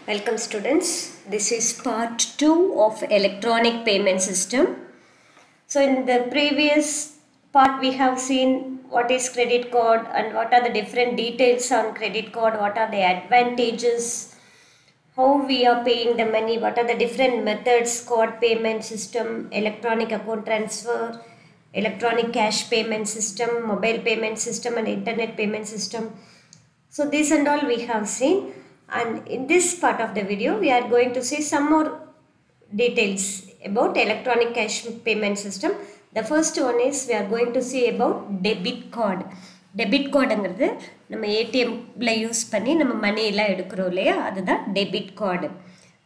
Welcome students. This is part 2 of electronic payment system. So in the previous part we have seen what is credit card and what are the different details on credit card, what are the advantages, how we are paying the money, what are the different methods, card payment system, electronic account transfer, electronic cash payment system, mobile payment system and internet payment system. So this and all we have seen, and in this part of the video we are going to see some more details about electronic cash payment system. The first one is we are going to see about debit card. Debit card ங்கிறது நம்ம ATMல use பண்ணி நம்ம மணி எல்லாம் எடுக்கிறோம் இல்லையா, அதுதான் debit card.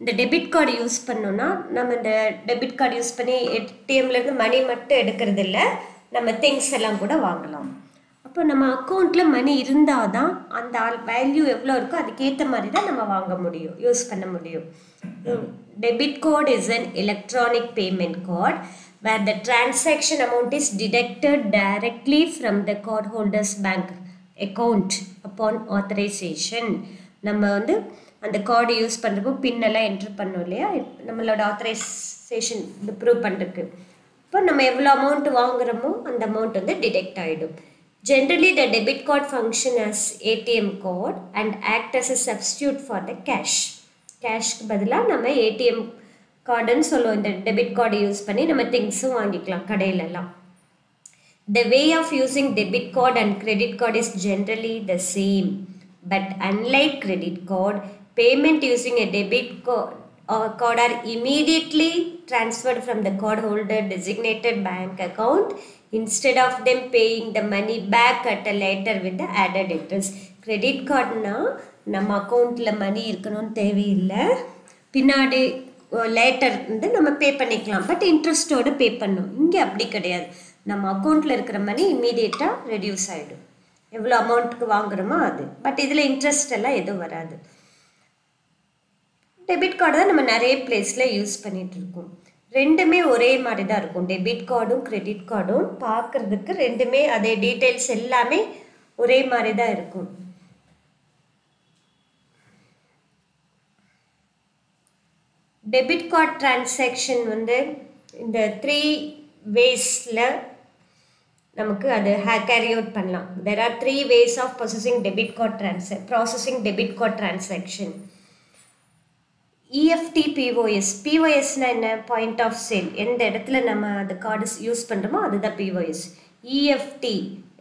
இந்த debit card use பண்ணோம்னா நம்ம இந்த டெபிட் கார்டு யூஸ் பண்ணி ATMல இருந்து மணி மட்டும் எடுக்கிறது இல்லை, நம்ம திங்ஸ் எல்லாம் கூட வாங்கலாம். அப்போ நம்ம அக்கௌண்ட்டில் மணி இருந்தால் தான் அந்த வேல்யூ எவ்வளோ இருக்கோ அதுக்கேற்ற மாதிரி தான் நம்ம வாங்க முடியும், யூஸ் பண்ண முடியும். Debit card is an electronic payment card where the transaction amount is deducted directly from the cardholder's bank account upon authorization. நம்ம வந்து அந்த கார்டு யூஸ் பண்ணுறப்போ பின்னெல்லாம் என்ட்ரு பண்ணோம் இல்லையா, நம்மளோட ஆத்தரைசேஷன் இது ப்ரூவ் பண்ணுறதுக்கு. இப்போ நம்ம எவ்வளோ அமௌண்ட் வாங்குகிறோமோ அந்த அமௌண்ட் வந்து டிடெக்ட் ஆகிடும். Generally, the debit card function as ATM card and act as a substitute for the cash. Cashக்கு பதிலாக நம்ம ATM கார்டுன்னு சொல்லுவோம். இந்த டெபிட் கார்டு யூஸ் பண்ணி நம்ம திங்ஸும் வாங்கிக்கலாம் கடையிலலாம். The way of using debit card and credit card is generally the same. But unlike credit card, payment using a debit card are immediately transferred from the cardholder designated bank account instead of them paying the money back at a later with the added interest. Credit card na நம்ம அக்கௌண்ட்டில் மணி இருக்கணும்னு தேவையில்லை, பின்னாடி later வந்து நம்ம பே பண்ணிக்கலாம், but இன்ட்ரெஸ்ட்டோடு பே பண்ணணும். இங்கே அப்படி கிடையாது, நம்ம அக்கௌண்ட்டில் இருக்கிற மணி இம்மீடியட்டாக ரெடியூஸ் ஆகிடும், எவ்வளோ அமௌண்ட்டுக்கு வாங்குகிறோமோ அது. பட் இதில் இன்ட்ரெஸ்ட் எல்லாம் எதுவும் வராது. டெபிட் கார்டு தான் நம்ம நிறைய பிளேஸில் யூஸ் பண்ணிகிட்ருக்கோம். ரெண்டுமே ஒரே மாதிரி தான் இருக்கும். டெபிட் கார்டும் கிரெடிட் கார்டும் பார்க்குறதுக்கு ரெண்டுமே அதே டீட்டெயில்ஸ் எல்லாமே ஒரே மாதிரி தான் இருக்கும். டெபிட் கார்டு டிரான்சாக்ஷன் வந்து இந்த 3 வேஸில் நமக்கு அது கேரி அவுட் பண்ணலாம். There are 3 ways of processing debit card transaction. EFT POS. POSனா என்ன? Point of sale. எந்த இடத்துல நம்ம அந்த கார்டு யூஸ் பண்ணுறோமோ அதுதான் POS. EFT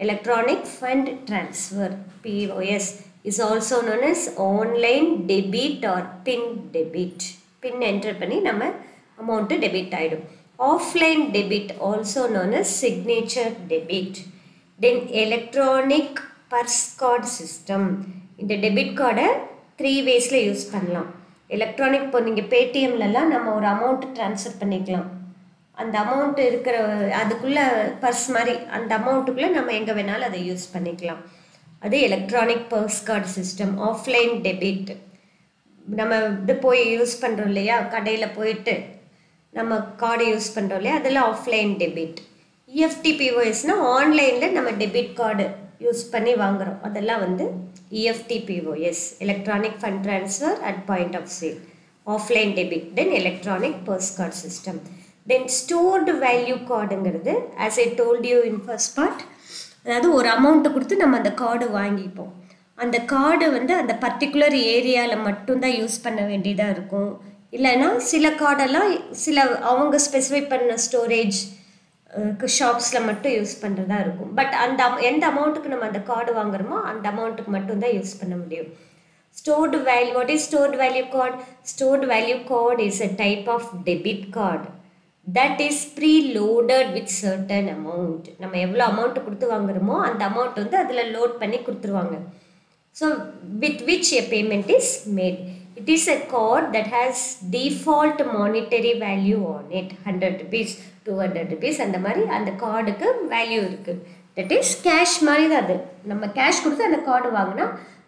electronic fund transfer. POS is also known as online debit or PIN debit. PIN enter பண்ணி நம்ம அமௌண்ட்டு டெபிட் ஆகிடும். Offline debit also known as signature debit. Then electronic purse card system. இந்த debit கார்டை 3 வேஸில் use பண்ணலாம். Electronic இப்போ நீங்கள் பேடிஎம்லலாம் நம்ம ஒரு அமௌண்ட் ட்ரான்ஸ்ஃபர் பண்ணிக்கலாம். அந்த அமௌண்ட் இருக்கிற அதுக்குள்ளே பர்ஸ் மாதிரி அந்த அமௌண்ட்டுக்குள்ளே நம்ம எங்கே வேணாலும் அதை யூஸ் பண்ணிக்கலாம். அது electronic purse card system. Offline debit நம்ம இது போய் யூஸ் பண்ணுறோம் இல்லையா, கடையில் போயிட்டு நம்ம கார்டு யூஸ் பண்ணுறோம் இல்லையா, அதெல்லாம் ஆஃப்லைன் டெபிட். EFT POSனால் ஆன்லைனில் நம்ம டெபிட் கார்டு யூஸ் பண்ணி வாங்குகிறோம், அதெல்லாம் வந்து EFT POS electronic fund transfer at point of sale. Offline debit. Then electronic purse card system. Then stored value கார்டுங்கிறது as I told you in first part, அதாவது ஒரு amount கொடுத்து நம்ம அந்த கார்டு வாங்கிப்போம். அந்த கார்டு வந்து அந்த பர்டிகுலர் ஏரியாவில் மட்டும்தான் யூஸ் பண்ண வேண்டியதாக இருக்கும். இல்லைன்னா சில கார்டெல்லாம் சில அவங்க ஸ்பெசிஃபை பண்ண ஸ்டோரேஜ் ஷாப்ஸில் மட்டும் யூஸ் பண்ணுறதா இருக்கும். பட் அந்த எந்த அமௌண்ட்டுக்கு நம்ம அந்த கார்டு வாங்குறோமோ அந்த அமௌண்ட்டுக்கு மட்டும்தான் யூஸ் பண்ண முடியும். Stored value. What is stored value card? Stored value card is a type of debit card that is preloaded with certain amount. நம்ம எவ்வளோ அமௌண்ட்டு கொடுத்து வாங்குறோமோ அந்த அமௌண்ட் வந்து அதில் லோட் பண்ணி கொடுத்துருவாங்க. So with which a payment is made. It is a card that has default monetary value on it. 100 rupees, 200 rupees அந்த மாதிரி அந்த கார்டுக்கு வேல்யூ இருக்குது. தட் இஸ் கேஷ் மாதிரி தான் அது. நம்ம கேஷ் கொடுத்து அந்த கார்டு வாங்கினா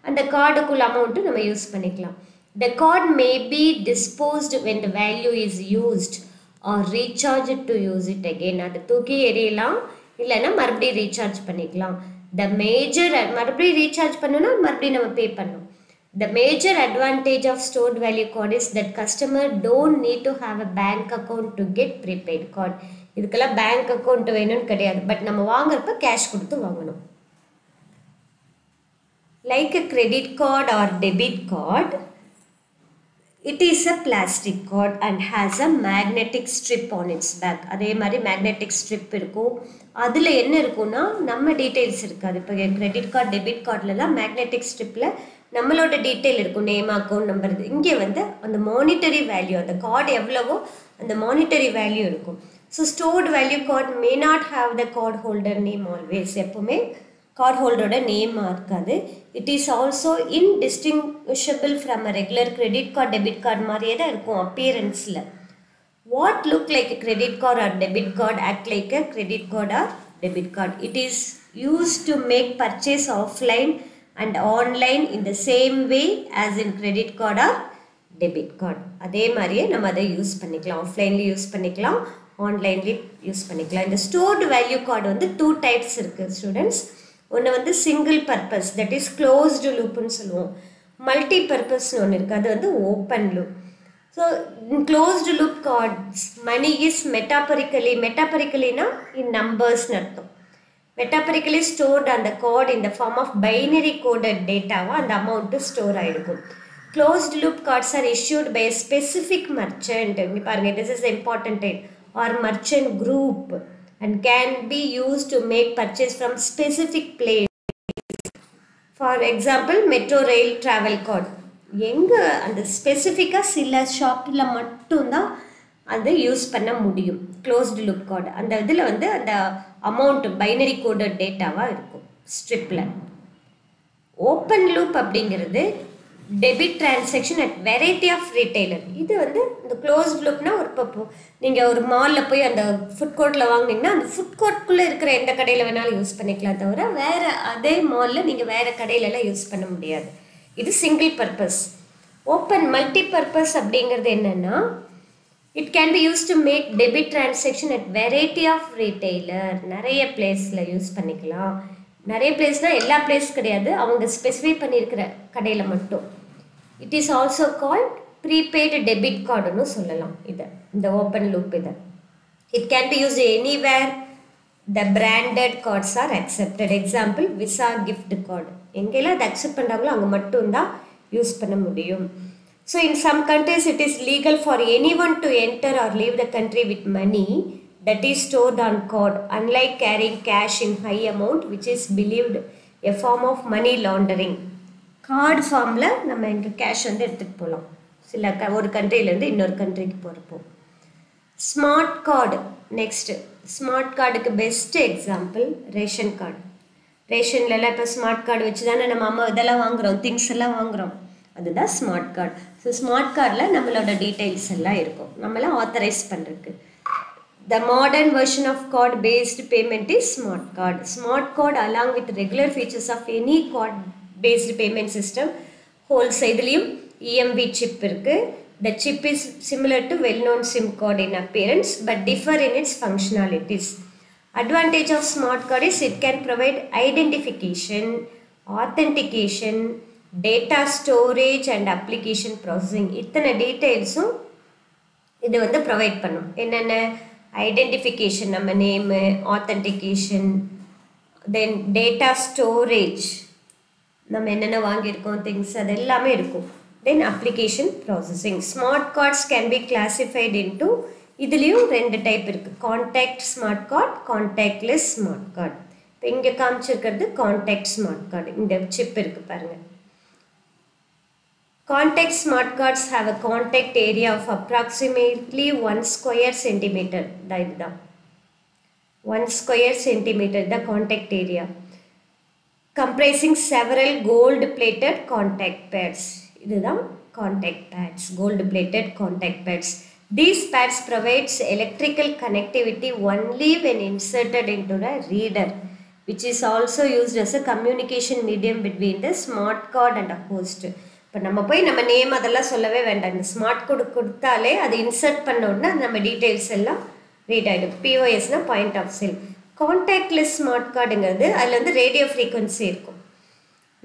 அந்த கார்டுக்குள்ள அமௌண்ட்டு நம்ம யூஸ் பண்ணிக்கலாம். The card may be disposed when the value is used or recharged to use it again. அதை தூக்கி எறியலாம், இல்லைன்னா மறுபடியும் ரீசார்ஜ் பண்ணிக்கலாம். The major மறுபடியும் ரீசார்ஜ் பண்ணணும்னா மறுபடியும் நம்ம பே பண்ணணும். The major advantage of stored value card is that customer don't need to have a bank account to get prepaid card. இதுக்கெல்லாம் bank account வேணும்னு கிடையாது, பட் நம்ம வாங்குறப்ப கேஷ் கொடுத்து வாங்கணும். Like a credit card or debit card, it is a plastic card and has a magnetic strip on its back. அதே மாதிரி magnetic strip இருக்கும். அதில் என்ன இருக்குன்னா நம்ம டீட்டெயில்ஸ் இருக்காது. இப்போ கிரெடிட் கார்டு டெபிட் கார்ட்லலாம் மேக்னெட்டிக் ஸ்ட்ரிப்பில் நம்மளோட டீட்டெயில் இருக்கும், நேம் அக்கௌண்ட் நம்பர். இங்கே வந்து அந்த மானிட்டரி வேல்யூ, அந்த கார்டு எவ்வளவோ அந்த மானிட்டரி வேல்யூ இருக்கும். So stored value card may not have the card holder name always. எப்போவுமே கார்டு ஹோல்டரோட நேமாக இருக்காது. It is also indistinguishable from a regular credit card debit card மாதிரியே தான் இருக்கும் அப்பியரன்ஸில். What look like a credit card or debit card act like a credit card or debit card. It is used to make purchase offline and online in the same way as in credit card or debit card. அதே மாதிரியே நம்ம அதை use பண்ணிக்கலாம், ஆஃப்லைன்லேயும் use பண்ணிக்கலாம், ஆன்லைன்லேயும் use பண்ணிக்கலாம். இந்த stored value card வந்து 2 types இருக்குது ஸ்டூடெண்ட்ஸ். ஒன்று வந்து single purpose, that is closed லூப்புன்னு சொல்லுவோம். மல்டி பர்பஸ்னு ஒன்று இருக்குது, அது வந்து open loop. So in closed loop cards, money is metaphorically na in numbers nartham. Metaphorically stored on the card in the form of binary coded data and the amount to store ayidukum. Closed loop cards are issued by a specific merchant. This is the important thing, or merchant group, and can be used to make purchase from specific place. For example, Metro Rail travel card. எங்கே அந்த ஸ்பெசிஃபிக்காக சில ஷாப்பில் மட்டும்தான் அதை use பண்ண முடியும். Closed look card அந்த இதில் வந்து அந்த அமௌண்ட் பைனரி கோடட் டேட்டாவாக இருக்கும் ஸ்ட்ரிப்பில். ஓப்பன் லூப் அப்படிங்கிறது debit transaction at variety of retailer. இது வந்து இந்த க்ளோஸ்ட் லூப்னா ஒரு இப்போ நீங்கள் ஒரு மாலில் போய் அந்த ஃபுட் கோர்ட்டில் வாங்கினீங்கன்னா அந்த ஃபுட் கோர்ட்டுக்குள்ளே இருக்கிற எந்த கடையில் வேணாலும் யூஸ் பண்ணிக்கலாம், தவிர வேறு அதே மாலில் நீங்கள் வேறு கடையிலலாம் யூஸ் பண்ண முடியாது. இது single purpose. Open multi purpose அப்படிங்கிறது என்னென்னா, it can be use to make debit transaction at variety of retailer. நிறைய பிளேஸில் யூஸ் பண்ணிக்கலாம். நிறைய பிளேஸ்னால் எல்லா பிளேஸ் கிடையாது, அவங்க ஸ்பெசிஃபை பண்ணியிருக்கிற கடையில் மட்டும். It is also called prepaid debit கார்டுன்னு சொல்லலாம். இதை இந்த ஓப்பன் லூப் இதை it can be use anywhere the branded cards are accepted. Example, Visa gift card. எங்கெல்லாம் அதை அக்செப்ட் பண்ணுறாங்களோ அங்கே மட்டும்தான் யூஸ் பண்ண முடியும். So in some countries it is legal for anyone to enter or leave the country with money that is stored on card, unlike carrying cash in high amount which is believed a form of money laundering. Card ஃபார்மில் நம்ம எங்கள் cash வந்து எடுத்துகிட்டு போகலாம் சில ஒரு கண்ட்ரிலேருந்து இன்னொரு கண்ட்ரிக்கு போகிறப்போ. Smart card next. ஸ்மார்ட் கார்டுக்கு பெஸ்ட் எக்ஸாம்பிள் ரேஷன் கார்டு. ரேஷன்லலாம் இப்போ ஸ்மார்ட் கார்டு வச்சு தானே நம்ம அம்மா இதெல்லாம் வாங்குகிறோம், திங்ஸ் எல்லாம் வாங்குகிறோம், அதுதான் ஸ்மார்ட் கார்டு. ஸோ ஸ்மார்ட் கார்டில் நம்மளோட டீட்டெயில்ஸ் எல்லாம் இருக்கும், நம்மளாம் ஆத்தரைஸ் பண்ணுறதுக்கு. The modern version of card based payment is smart card. Smart card along with regular features of any card based payment system holds idliyum EMV chip irukku. The chip is similar to well-known SIM card in appearance but differ in its functionalities. Advantage of smart card is it can provide identification, authentication, data storage and application processing. இத்தனை டீட்டெயில்ஸும் இது வந்து provide பண்ணும். என்னென்ன identification, நம்ம name, authentication, then data storage, நம்ம என்னென்ன வாங்கியிருக்கோம் திங்ஸ் அது எல்லாமே இருக்கும். Then application processing. Smart cards can be classified into, இதுலேயும் 2 டைப் இருக்குது, contact smart card, contactless smart card. இப்போ இங்கே காமிச்சிருக்கிறது கான்டாக்ட் ஸ்மார்ட் கார்டு, இந்த சிப் இருக்குது பாருங்கள். Contact smart cards have a contact area of approximately 1 square centimeter. That 1 square centimeter the contact area, comprising several gold plated contact pads. This is contact pads, gold plated contact pads. These pads provides electrical connectivity only when inserted into the reader, which is also used as a communication medium between the smart card and a host. இப்போ நம்ம போய் நம்ம name அதெல்லாம் சொல்லவே வேண்டாம், இந்த smart கோடு கொடுத்தாலே அதை இன்சர்ட் பண்ண உடனே நம்ம டீட்டெயில்ஸ் எல்லாம் ரீட் ஆகிடும். பிஓஎஸ்னால் point of sale. Contactless smart கார்டுங்கிறது அதில் வந்து ரேடியோ ஃப்ரீக்வன்சி இருக்கும்.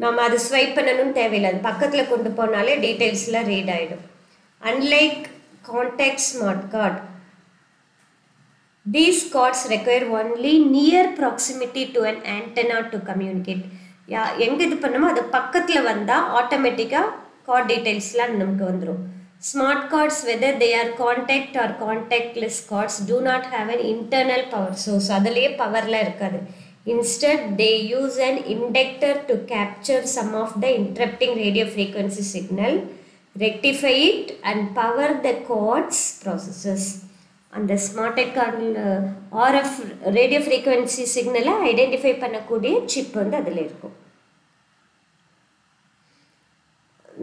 நம்ம அது ஸ்வைப் பண்ணணும்னு தேவையில்லை, அது பக்கத்தில் கொண்டு போனாலே டீட்டெயில்ஸ்லாம் ரீட் ஆகிடும். Unlike contact smart card, these cards require only near proximity to an antenna to communicate. எங்கே இது பண்ணமோ அது பக்கத்தில் வந்தால் ஆட்டோமேட்டிக்காக கார்டு டீட்டெயில்ஸ்லாம் நமக்கு வந்துடும். Smart cards whether they are contact or contactless cards do not have an internal power source. அதுலேயே பவர்லாம் இருக்காது. Instead they use an inductor to capture some of the interrupting radio frequency signal, rectify it and power the card's processes. அந்த smart கார்டில் RF radio frequency சிக்னலை identify பண்ணக்கூடிய chip வந்து அதில் இருக்கும்.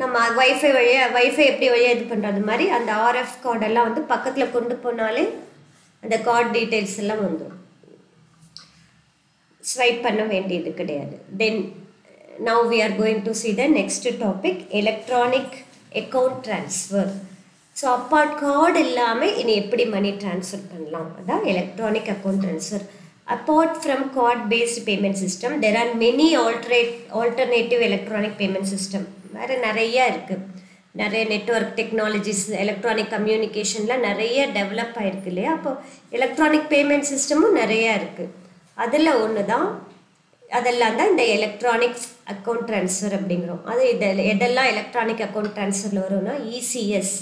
நம்ம வைஃபை எப்படி வழியாக இது பண்ணுறது மாதிரி அந்த RF கார்டெல்லாம் வந்து பக்கத்தில் கொண்டு போனாலே அந்த கார்டு டீட்டெயில்ஸ் எல்லாம் வந்துடும், ஸ்வைப் பண்ண வேண்டியது கிடையாது. தென் now we are going to see the next topic, electronic account transfer. So apart card இல்லாமல் இனி எப்படி மணி ட்ரான்ஸ்ஃபர் பண்ணலாம், அதான் electronic account transfer. Apart from card based payment system there are many alternative electronic payment system. வேறு நிறையா இருக்குது, நிறைய network technologies electronic கம்யூனிகேஷனில் நிறைய டெவலப் ஆகிருக்கு இல்லையா. அப்போ எலக்ட்ரானிக் பேமெண்ட் சிஸ்டமும் நிறையா இருக்குது. அதில் ஒன்று தான், அதெல்லாம் தான் இந்த எலக்ட்ரானிக் அக்கௌண்ட் ட்ரான்ஸ்ஃபர் அப்படிங்கிறோம். அது எதெல்லாம் எலக்ட்ரானிக் அக்கௌண்ட் ட்ரான்ஸ்ஃபரில் வரும்னா ECS,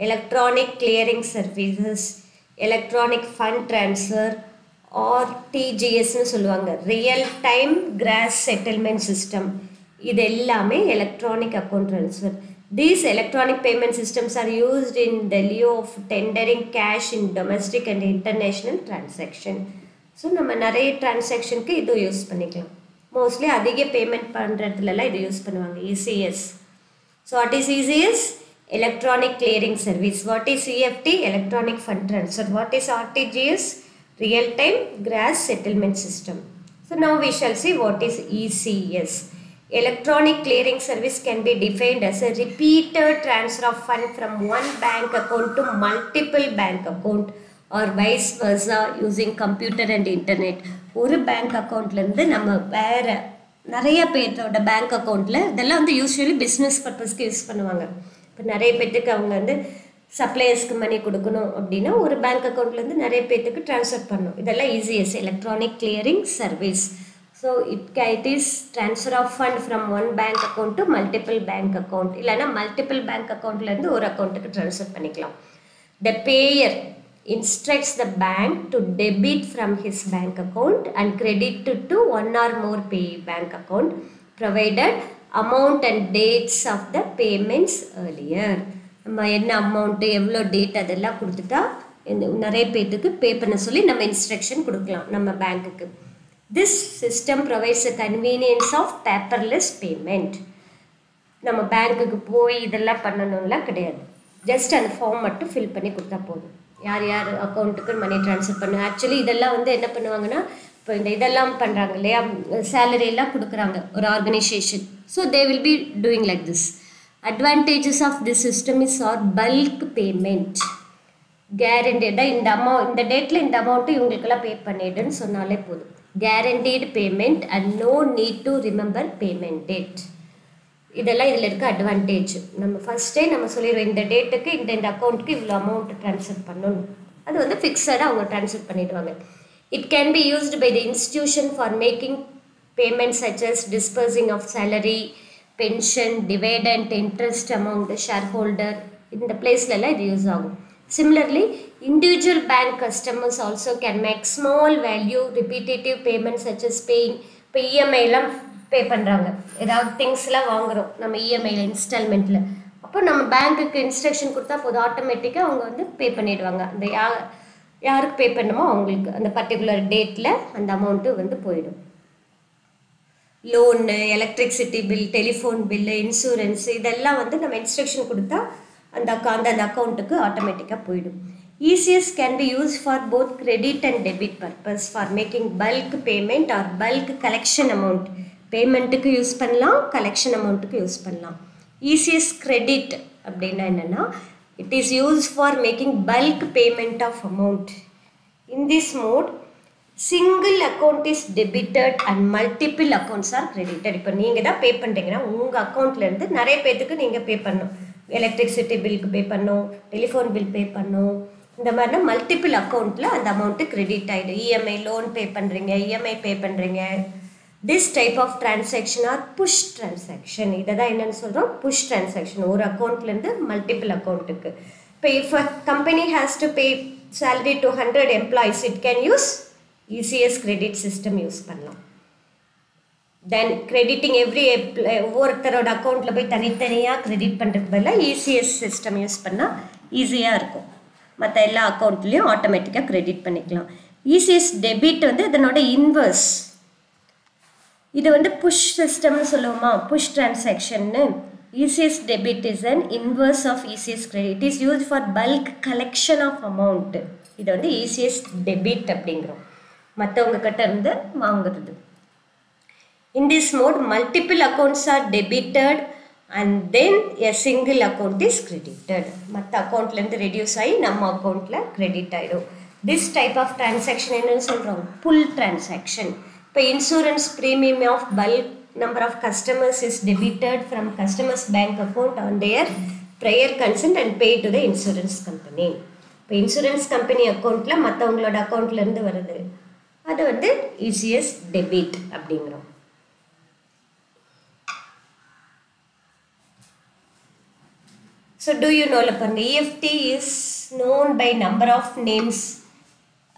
electronic clearing services, electronic fund transfer, RTGSன்னு சொல்லுவாங்க, real time gross settlement system. இது எல்லாமே electronic account transfer. These electronic payment systems are used in the lieu of tendering cash in domestic and international transaction. So நம்ம நிறைய டிரான்சாக்ஷனுக்கு இது use பண்ணிக்கலாம். Mostly அதிக payment பண்ணுறதுலலாம் இது யூஸ் பண்ணுவாங்க, ECS. So what is ECS? Electronic clearing service. What is EFT? Electronic fund transfer. What is RTGS? Real time gross settlement system. So now we shall see what is ECS. Electronic clearing service can be defined as a repeated transfer of fund from one bank account to multiple bank account or vice versa using computer and internet. ஒரு bank அக்கௌண்ட்லேருந்து நம்ம வேறு நிறைய பேர்த்தோட bank அக்கௌண்ட்டில் இதெல்லாம் வந்து usually business பர்பஸ்க்கு யூஸ் பண்ணுவாங்க. இப்போ நிறைய பேர்த்துக்கு அவங்க வந்து சப்ளையர்ஸ்க்கு மணி கொடுக்கணும் அப்படின்னா ஒரு பேங்க் அக்கௌண்ட்லேருந்து நிறைய பேர்த்துக்கு ட்ரான்ஸ்ஃபர் பண்ணணும். இதெல்லாம் ECS, electronic clearing service. So it is transfer of fund from one bank account to multiple bank account, இல்லைனா மல்டிபிள் பேங்க் அக்கௌண்ட்லேருந்து ஒரு அக்கௌண்ட்டுக்கு ட்ரான்ஸ்ஃபர் பண்ணிக்கலாம். த பேயர் instructs the bank to debit from his bank account and credit to one or more payee bank account provided amount and dates of the payments earlier. நம்ம என்ன amount எவ்வளோ date அதெல்லாம் கொடுத்துட்டா நிறைய பேர்த்துக்கு பே பண்ண சொல்லி நம்ம இன்ஸ்ட்ரக்ஷன் கொடுக்கலாம் நம்ம பேங்க்குக்கு. This system provides a convenience of paperless payment. நம்ம பேங்க்குக்கு போய் இதெல்லாம் பண்ணணும்லாம் கிடையாது, ஜஸ்ட் அந்த ஃபார்ம் மட்டும் ஃபில் பண்ணி கொடுத்தா போதும். யார் யார் அக்கௌண்ட்டுக்கு மணி ட்ரான்ஸ்ஃபர் பண்ணுங்க. ஆக்சுவலி இதெல்லாம் வந்து என்ன பண்ணுவாங்கன்னா, இப்போ இந்த இதெல்லாம் பண்ணுறாங்க இல்லையா, சேலரியெல்லாம் கொடுக்குறாங்க ஒரு organisation. So they will be doing like this. Advantages of this system is or bulk payment. கேரண்டீடாக இந்த டேட்டில் இந்த அமௌண்ட்டு இவங்களுக்கெல்லாம் பே பண்ணிடுன்னு சொன்னாலே போதும். Guaranteed payment and no need to remember payment date. இதெல்லாம் இதில் இருக்க அட்வான்டேஜ். நம்ம ஃபஸ்ட்டே நம்ம சொல்லிடுவோம் இந்த டேட்டுக்கு இந்த அக்கௌண்ட்டுக்கு இவ்வளோ அமௌண்ட்டு ட்ரான்ஸ்ஃபர் பண்ணணும், அது வந்து ஃபிக்ஸடாக அவங்க ட்ரான்ஸ்ஃபர் பண்ணிடுவாங்க. It can be used by the institution for making payment such as disbursing of salary, pension, dividend, interest among the shareholder. இந்த பிளேஸ்லலாம் இது யூஸ் ஆகும். Similarly, individual bank customers also can make small value repetitive payments such as paying. இப்போ இஎம்ஐலாம் பே பண்ணுறாங்க, ஏதாவது திங்ஸ்லாம் வாங்குகிறோம் நம்ம இஎம்ஐயில் இன்ஸ்டால்மெண்ட்டில். அப்போ நம்ம பேங்க்குக்கு இன்ஸ்ட்ரக்ஷன் கொடுத்தா போதும், ஆட்டோமேட்டிக்காக அவங்க வந்து பே பண்ணிவிடுவாங்க. அந்த யாருக்கு பே பண்ணணுமோ அவங்களுக்கு அந்த பர்டிகுலர் டேட்டில் அந்த அமௌண்ட்டு வந்து போயிடும். Loan, electricity bill, telephone bill, insurance இதெல்லாம் வந்து நம்ம இன்ஸ்ட்ரக்ஷன் கொடுத்தா அந்த அக்கௌண்ட்டுக்கு ஆட்டோமேட்டிக்காக போயிடும். ECS can be used for both credit and debit purpose for making bulk payment or bulk collection amount. பேமெண்ட்டுக்கு யூஸ் பண்ணலாம், கலெக்ஷன் அமௌண்ட்டுக்கு யூஸ் பண்ணலாம். ECS credit அப்படின்னா என்னென்னா, it is used for making bulk payment of amount. In this mode, single account is debited and multiple accounts are credited. இப்போ நீங்க தான் பே பண்றீங்கன்னா உங்க அக்கவுண்ட்ல இருந்து நிறைய பேருக்கு நீங்க பே பண்ணணும். எலக்ட்ரிசிட்டி பில்க்கு பே பண்ணணும், டெலிஃபோன் பில் பே பண்ணணும். இந்த மாதிரி மல்டிபிள் அக்கவுண்ட்ல அந்த அமௌண்ட் கிரெடிட் ஆயிடும். இஎம்ஐ லோன் பே பண்றீங்க, இஎம்ஐ பே பண்றீங்க. This type of transaction are push transaction. இதை தான் என்னன்னு சொல்றோம், push transaction. ஒரு அக்கவுண்ட்ல இருந்து மல்டிபிள் அக்கவுண்ட்டுக்கு. இப்போ if a company has to pay salary to 100 employees, it can use ECS credit system use பண்ணலாம். Then crediting ஒவ்வொருத்தரோட அக்கௌண்ட்ல போய் தனித்தனியாக கிரெடிட் பண்ணுறதுக்கு பதிலாக ECS சிஸ்டம் யூஸ் பண்ணால் ஈஸியாக இருக்கும். மற்ற எல்லா அக்கௌண்ட்லேயும் ஆட்டோமேட்டிக்காக கிரெடிட் பண்ணிக்கலாம். ECS டெபிட் வந்து இதனோட இன்வர்ஸ். இது வந்து புஷ் சிஸ்டம்னு சொல்லுவோமா, push டிரான்சாக்ஷன்னு. ECS debit is an inverse of ECS credit. It is used for bulk collection of amount. இது வந்து ECS debit அப்படிங்கிறோம், மற்றவங்க கிட்ட இருந்து வாங்குறது. In this mode, multiple accounts are debited and then a single account is credited. மற்ற அக்கௌண்ட்லேருந்து reduce ஆகி நம்ம அக்கௌண்ட்டில் கிரெடிட் ஆகிடும். This type of transaction என்னன்னு சொல்கிறோம், pull transaction. இப்போ insurance premium of bulk number of customers is debited from customers bank account on their prior consent and paid to the insurance company. இப்போ insurance company அக்கௌண்ட்டில் மற்றவங்களோட அக்கௌண்ட்லேருந்து வருது, அது வந்து ECS டெபிட் அப்படிங்கிறோம். So do you know பாருங்க, EFT is known by number of names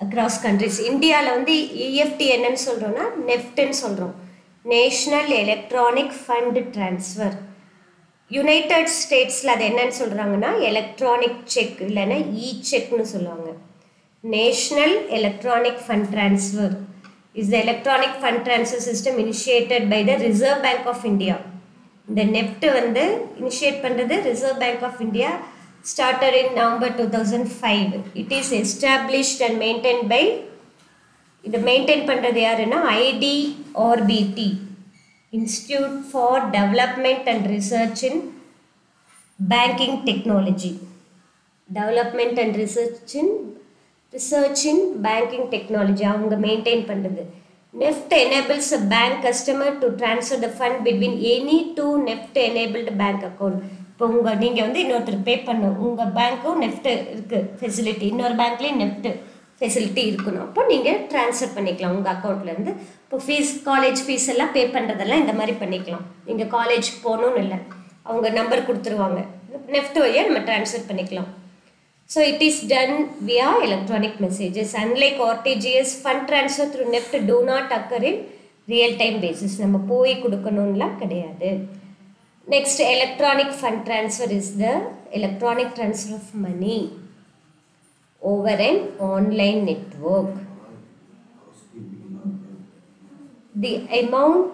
across countries. இந்தியாவில் வந்து EFT என்னன்னு சொல்கிறோன்னா நெஃப்ட்னு சொல்கிறோம், national electronic fund transfer. United ஸ்டேட்ஸில் அது என்னன்னு சொல்கிறாங்கன்னா எலக்ட்ரானிக் செக் இல்லைன்னா செக்னு சொல்லுவாங்க. National electronic fund transfer is the electronic fund transfer system initiated by the reserve bank of India. இந்த நெஃப்ட் வந்து இனிஷியேட் பண்ணுறது reserve bank of India. started in November 2005. It is established and maintained by, இது maintain பண்ணுறது யாருன்னா IDRBT, Institute for Development and Research in Banking Technology. Development and Research in Banking Technology அவங்க maintain பண்ணுறது. NEFT enables a bank customer to transfer the fund between any two NEFT enabled bank account. இப்போ நீங்கள் வந்து இன்னொருத்தர் பே பண்ணணும், உங்கள் பேங்க்கும் NEFT இருக்குது facility, இன்னொரு பேங்க்லேயும் நெஃப்ட் ஃபெசிலிட்டி இருக்கணும். அப்போ நீங்கள் ட்ரான்ஸ்ஃபர் பண்ணிக்கலாம் உங்கள் அக்கௌண்ட்லேருந்து. இப்போ ஃபீஸ், காலேஜ் ஃபீஸ் எல்லாம் பே பண்ணுறதெல்லாம் இந்த மாதிரி பண்ணிக்கலாம். நீங்கள் காலேஜுக்கு போகணுன்னு இல்லை, அவங்க நம்பர் கொடுத்துருவாங்க, நெஃப்ட் வழியாக நம்ம ட்ரான்ஸ்ஃபர் பண்ணிக்கலாம். So it is done via electronic messages. Unlike RTGS, fund transfer through NEFT do not occur in real time basis. நம்ம போய் கொடுக்கணும்லாம் கிடையாது. Next, electronic fund transfer is the electronic transfer of money over an online network. The amount